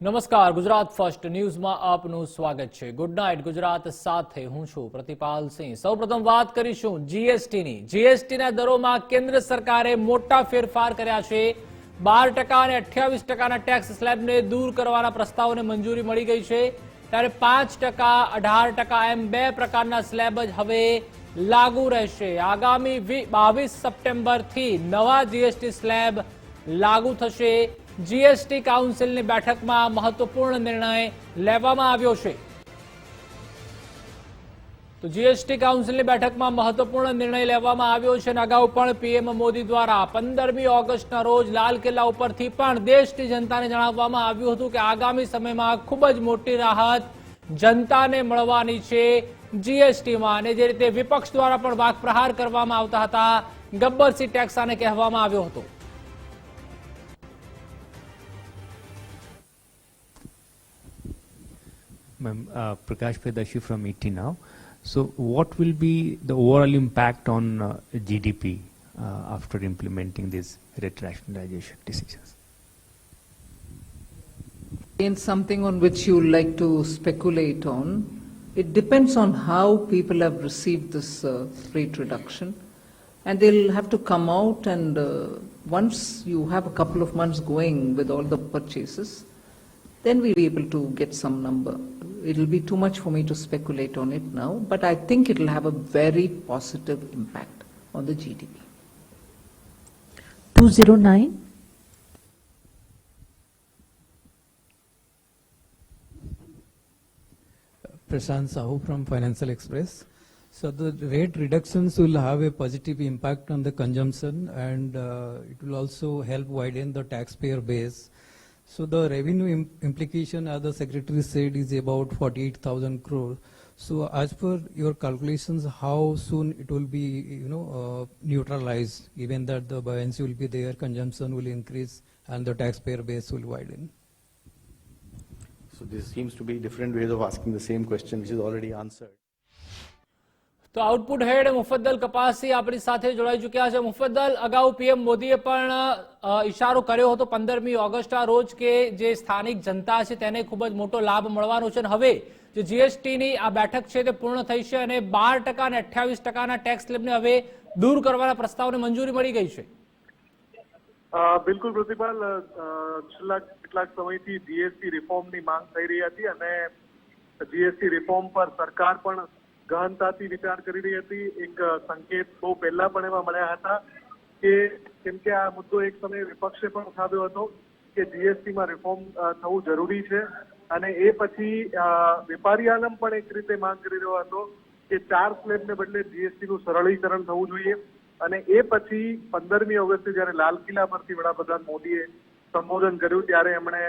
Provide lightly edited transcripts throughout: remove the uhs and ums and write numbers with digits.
નમસ્કાર, ગુજરાત ફર્સ્ટ ન્યૂઝમાં આપનું સ્વાગત છે। ગુડ નાઇટ ગુજરાત સાથે હું છું પ્રતિપાલ સિંહ। સૌપ્રથમ વાત કરીશું જીએસટીની। જીએસટીના દરોમાં કેન્દ્ર સરકારે મોટા ફેરફાર કર્યા છે। 12% અને 28%ના ટેક્સ સ્લેબને દૂર કરવાના પ્રસ્તાવને મંજૂરી મળી ગઈ છે, ત્યારે 5%, 18% એમ બે પ્રકારના સ્લેબ જ હવે લાગુ રહેશે। આગામી 22 સપ્ટેમ્બરથી નવા જીએસટી સ્લેબ લાગુ થશે। જીએસટી કાઉન્સિલની બેઠકમાં મહત્વપૂર્ણ નિર્ણય લેવામાં આવ્યો છે। તો જીએસટી કાઉન્સિલની બેઠકમાં મહત્વપૂર્ણ નિર્ણય લેવામાં આવ્યો છે અને અગાઉ પણ પીએમ મોદી દ્વારા 15મી ઓગસ્ટના રોજ લાલ કિલ્લા ઉપરથી પણ દેશની જનતાને જણાવવામાં આવ્યું હતું કે આગામી સમયમાં ખૂબ જ મોટી રાહત જનતાને મળવાની છે જીએસટીમાં। અને જે રીતે વિપક્ષ દ્વારા પણ વાકપ્રહાર કરવામાં આવતા હતા, ગબ્બરસી ટેક્સ આને કહેવામાં આવ્યો હતો। Ma'am, Prakash Pedashi from ET Now. So, what will be the overall impact on GDP after implementing these rate rationalization decisions? Again, something on which you like to speculate on. It depends on how people have received this rate reduction, and they'll have to come out and once you have a couple of months going with all the purchases, then we'll be able to get some number. It'll be too much for me to speculate on it now, but I think it'll have a very positive impact on the GDP. 209. Prashant Sahu from Financial Express. So the rate reductions will have a positive impact on the consumption, and it will also help widen the taxpayer base. So the revenue implication, as the Secretary said, is about 48,000 crore. So as per your calculations, how soon it will be, neutralized, given that the buoyancy will be there, consumption will increase, and the taxpayer base will widen? So this seems to be different ways of asking the same question, which is already answered. તો output હેડ મુફદ્દલ કપાસી આપણી સાથે જોડાઈ ચૂક્યા છે। મુફદ્દલ, અગાઉ PM મોદીએ પણ ઇશારો કર્યો હતો 15મી ઓગસ્ટના રોજ કે જે સ્થાનિક જનતા છે તેને ખૂબ જ મોટો લાભ મળવાનો છે, અને હવે જે જીએસટીની આ બેઠક છે તે પૂર્ણ થઈ છે અને 12% અને 28%ના ટેક્સ સ્લેબને હવે દૂર કરવાના પ્રસ્તાવને મંજૂરી મળી ગઈ છે। બિલકુલ પ્રતિપાલ, છેલ્લા કેટલાક સમયથી જીએસટી રિફોર્મની માંગ થઈ રહી હતી અને જીએસટી રિફોર્મ પર સરકાર પણ ગહનતાથી વિચાર કરી રહી હતી। એક સંકેત બહુ પહેલા પણ એવા મળ્યા હતા કે કેમ કે આ મુદ્દો એક સમયે વિપક્ષે પણ ઉઠાવ્યો હતો કે જીએસટીમાં રિફોર્મ થવું જરૂરી છે, અને એ પછી વેપારી આલમ પણ એક રીતે માંગ કરી રહ્યો હતો કે 4 સ્લેબને બદલે જીએસટીનું સરળીકરણ થવું જોઈએ। અને એ પછી 15મી ઓગસ્ટે જ્યારે લાલ કિલ્લા પરથી વડાપ્રધાન મોદીએ સંબોધન કર્યું ત્યારે એમણે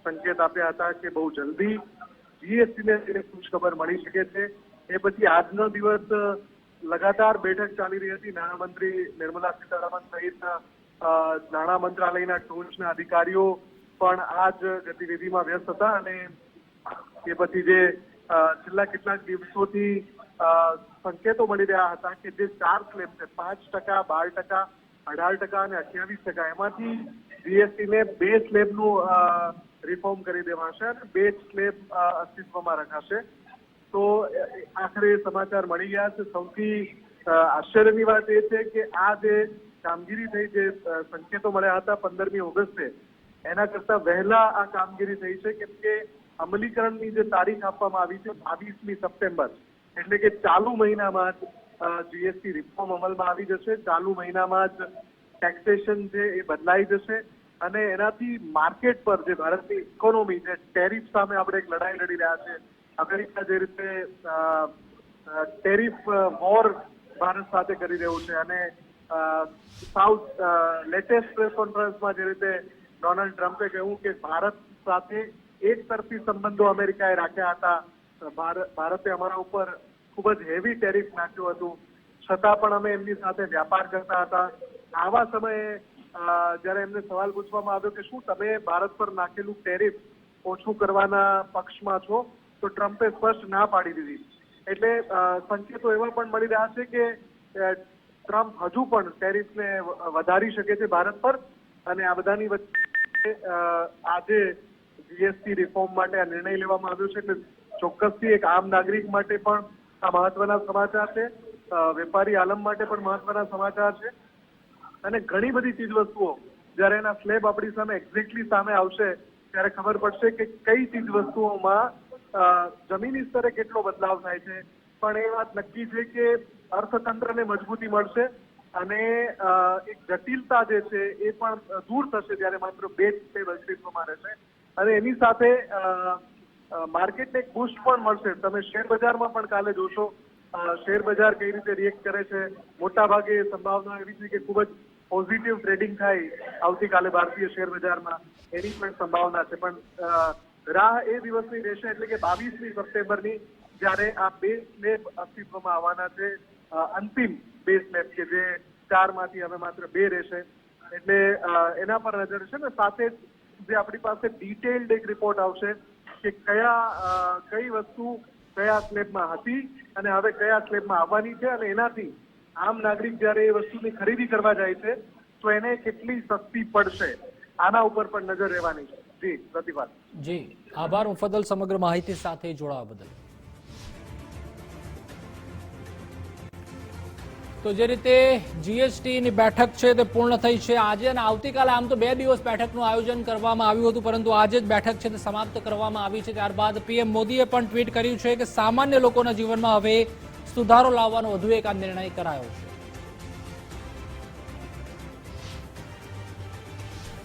સંકેત આપ્યા હતા કે બહુ જલ્દી જીએસટીને લઈને ખુશખબર મળી શકે છે। એ પછી આજનો દિવસ લગાતાર બેઠક ચાલી રહી હતી। નાણામંત્રી નિર્મલા સીતારામન સહિત નાણાં મંત્રાલયના ટોચના અધિકારીઓ પણ આ જ ગતિવિધિમાં વ્યસ્ત હતા, અને એ પછી જે છેલ્લા કેટલાક દિવસોથી સંકેતો મળી રહ્યા હતા કે જે 4 સ્લેબ છે 5%, 12%, 18% અને 28%, એમાંથી જીએસટીને 2 સ્લેબનું રિફોર્મ કરી દેવાશે અને 2 સ્લેબ અસ્તિત્વમાં રખાશે। તો આખરે સમાચાર મળી ગયા છે। સૌથી આશ્ચર્યની વાત એ છે કે આ જે કામગીરી થઈ, જે સંકેતો મળ્યા હતા 15મી ઓગસ્ટે, એના કરતા વહેલા આ કામગીરી થઈ છે, કેમ કે અમલીકરણની જે તારીખ આપવામાં આવી છે 22મી સપ્ટેમ્બર, એટલે કે ચાલુ મહિનામાં જ જીએસટી રિફોર્મ અમલમાં આવી જશે। ચાલુ મહિનામાં જ ટેક્સેશન છે એ બદલાઈ જશે, અને એનાથી માર્કેટ પર જે ભારતની ઇકોનોમી, જે ટેરિફ સામે આપણે એક લડાઈ લડી રહ્યા છે, અમેરિકા જે રીતે ટેરિફ વોર ભારત સાથે કરી રહ્યું છે, અને સાઉથ લેટેસ્ટ પ્રેસ કોન્ફરન્સમાં જે રીતે ડોનાલ્ડ ટ્રમ્પે કહ્યું કે ભારત સાથે એક તરફી સંબંધો અમેરિકાએ રાખ્યા હતા, ભારતે અમારા ઉપર ખૂબ જ હેવી ટેરિફ નાખ્યું હતું, છતાં પણ અમે એમની સાથે વ્યાપાર કરતા હતા। આવા સમયે જ્યારે એમને સવાલ પૂછવામાં આવ્યો કે શું તમે ભારત પર નાખેલું ટેરિફ ઓછું કરવાના પક્ષમાં છો, તો ટ્રમ્પે સ્પષ્ટ ના પાડી દીધી। એટલે સંકેતો એવા પણ મળી રહ્યા છે કે ટ્રમ્પ હજુ પણ ટેરિફને વધારી શકે છે ભારત પર, અને આ બધાની વચ્ચે આજે જીએસટી રિફોર્મ માટે આ નિર્ણય લેવામાં આવ્યો છે, એટલે ચોક્કસથી એક આમ નાગરિક માટે પણ આ મહત્વના સમાચાર છે, વેપારી આલમ માટે પણ મહત્વના સમાચાર છે. અને ઘણી બધી ચીજ વસ્તુઓ જ્યારે એના સ્લેબ આપણી સામે એક્ઝેક્ટલી સામે આવશે ત્યારે ખબર પડશે કે કઈ ચીજ વસ્તુઓમાં જમીની સ્તરે કેટલો બદલાવ થાય છે. પણ એ વાત નક્કી છે કે અર્થતંત્રને મજબૂતી મળશે અને એક જટિલતા જે છે એ પણ દૂર થશે જ્યારે માત્ર બે સ્લેબ અસ્તિત્વમાં રહેશે. અને એની સાથે માર્કેટને એક બૂસ્ટ પણ મળશે. તમે શેર બજારમાં પણ કાલે જોશો શેર બજાર કઈ રીતે રિએક્ટ કરે છે. મોટા ભાગે સંભાવના એવી છે કે ખૂબ જ પોઝિટિવ ટ્રેડિંગ થાય આવતીકાલે ભારતીય શેર બજારમાં, એની પણ સંભાવના છે. પણ રાહ એ દિવસની રહેશે એટલે કે 22મી સપ્ટેમ્બરની, જ્યારે આ બે સ્લેબ અસ્તિત્વમાં આવવાના છે, અંતિમ બે સ્લેબ કે જે 4માંથી હવે માત્ર 2 રહેશે. એટલે એના પર નજર છે ને સાથે જે આપણી પાસે ડિટેલ્ડ એક રિપોર્ટ આવશે કે કઈ વસ્તુ કયા સ્લેબમાં હતી અને હવે કયા સ્લેબમાં આવવાની છે, અને એનાથી આમ નાગરિક જ્યારે એ વસ્તુની ખરીદી કરવા જાય છે તો એને કેટલી સસ્તી પડશે, આના ઉપર પણ નજર રહેવાની છે. જી પ્રતિભા. જી આભાર મુફદ્દલ સમગ્ર માહિતી સાથે જોડાવા બદલ. તો જે રીતે જીએસટીની બેઠક છે તે પૂર્ણ થઈ છે આજે અને આવતીકાલે. આમ તો 2 દિવસ બેઠકનું આયોજન કરવામાં આવ્યું હતું, પરંતુ આજે જ બેઠક છે તે સમાપ્ત કરવામાં આવી છે. ત્યારબાદ પીએમ મોદીએ પણ ટ્વીટ કર્યું છે કે સામાન્ય લોકોના જીવનમાં હવે સુધારો લાવવાનો વધુ એક આ નિર્ણય કરાયો છે.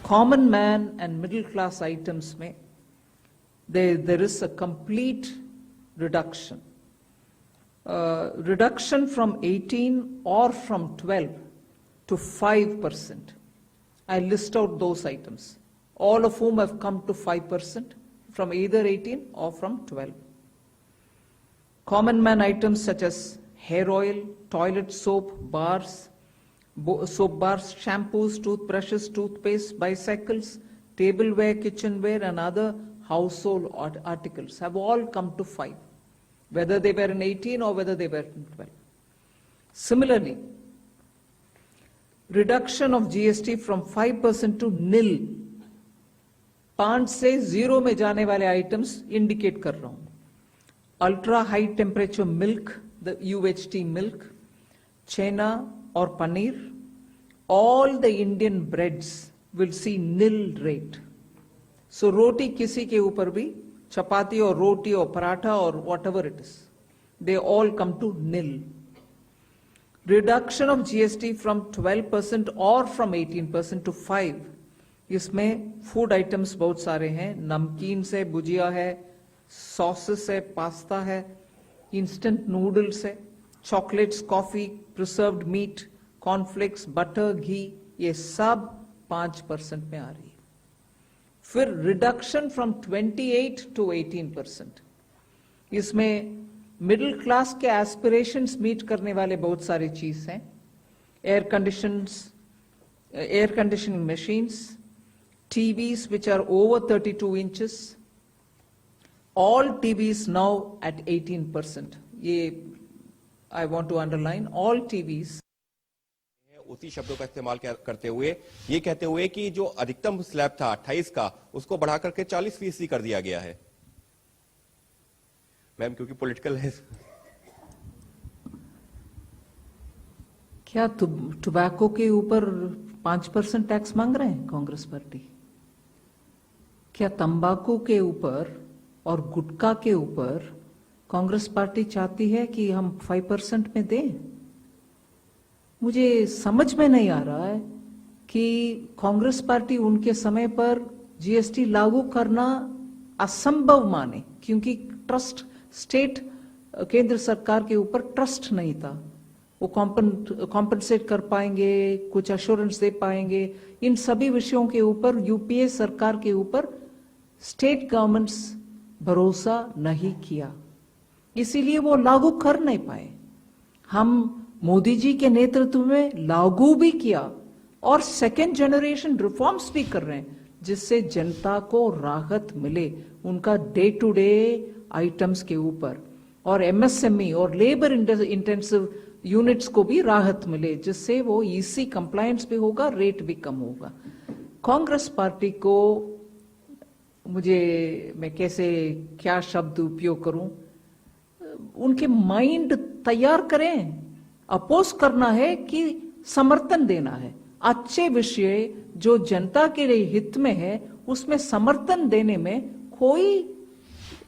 Common man and middle class items में there is a complete reduction. Reduction from 18 or from 12 to 5%. I list out those items, all of whom have come to 5% from either 18 or from 12. Common man items such as hair oil, toilet soap bars, shampoos, toothbrushes, toothpaste, bicycles, tableware, kitchenware and other household articles have all come to 5. Whether they were in 18 or whether they were in 12. Similarly, reduction of GST from 5% to nil. 5 से 0 में जाने वाले items indicate कर रहा हूं. Ultra high temperature milk, the UHT milk, chena or paneer, all the Indian breads will see nil rate. So roti kisi ke upar bhi, chapati or roti or paratha or whatever it is, they all come to nil. Reduction of GST from 12% or from 18% to 5. इसमें food items बहुत सारे हैं. नमकीन से भुजिया है, sauces है, pasta है, instant noodles है, chocolates, coffee, preserved meat, cornflakes, butter, घी, ये सब 5% में आ रही है. फिर रिडक्शन फ्रॉम 28 टू 18%. इसमें मिडिल क्लास के एस्पिरेशंस मीट करने वाले बहुत सारे चीज हैं. Air conditioning machines, TVs which are over 32 inches, all TVs now at 18%. ये I want to underline, all TVs. उसी शब्दों का इस्तेमाल करते हुए ये कहते हुए कि जो अधिकतम स्लैब था 28 का, उसको बढ़ा करके 40% कर दिया गया है. मैम क्योंकि पॉलिटिकल है. क्या टोबैको के ऊपर 5% टैक्स मांग रहे हैं कांग्रेस पार्टी? क्या तंबाकू के ऊपर और गुटखा के ऊपर कांग्रेस पार्टी चाहती है कि हम 5% में दें? मुझे समझ में नहीं आ रहा है कि कांग्रेस पार्टी उनके समय पर जीएसटी लागू करना असंभव माने, क्योंकि ट्रस्ट स्टेट केंद्र सरकार के ऊपर ट्रस्ट नहीं था. वो कॉम्पनसेट कर पाएंगे, कुछ अश्योरेंस दे पाएंगे, इन सभी विषयों के ऊपर यूपीए सरकार के ऊपर स्टेट गवर्नमेंट्स भरोसा नहीं किया, इसीलिए वो लागू कर नहीं पाए. हम मोदी जी के नेतृत्व में लागू भी किया और सेकेंड जनरेशन रिफॉर्म्स भी कर रहे हैं, जिससे जनता को राहत मिले उनका डे टू डे आइटम्स के ऊपर, और एमएसएमई और लेबर इंटेंसिव यूनिट्स को भी राहत मिले, जिससे वो ईसी कंप्लायंस भी होगा, रेट भी कम होगा. कांग्रेस पार्टी को मैं कैसे क्या शब्द उपयोग करूं, उनके माइंड तैयार करें। अपोज करना है कि समर्थन देना है। अच्छे विषय जो जनता के लिए हित में है उसमें समर्थन देने में कोई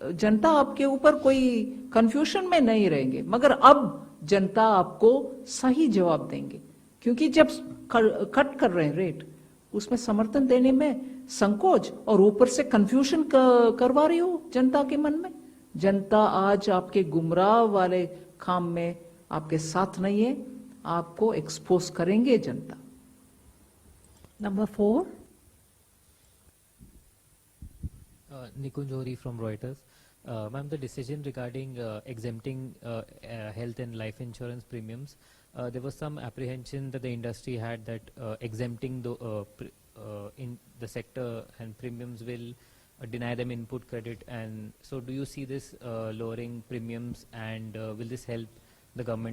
जनता आपके ऊपर कोई कंफ्यूजन में नहीं रहेंगे। मगर अब जनता आपको सही जवाब देंगे, क्योंकि जब कट कर रहे हैं रेट उसमें समर्थन देने में संकोच और ऊपर से कंफ्यूजन करवा रही हो जनता के मन में। जनता आज आपके गुमराह वाले काम में आपके साथ नहीं है, आपको एक्सपोज करेंगे जनता। Number 4. Nikun Johri from Reuters. Ma'am, the decision regarding exempting health and life insurance premiums, there was some apprehension that the industry had that exempting in the sector and premiums will deny them input credit, and so do you see this lowering premiums, and will this help the government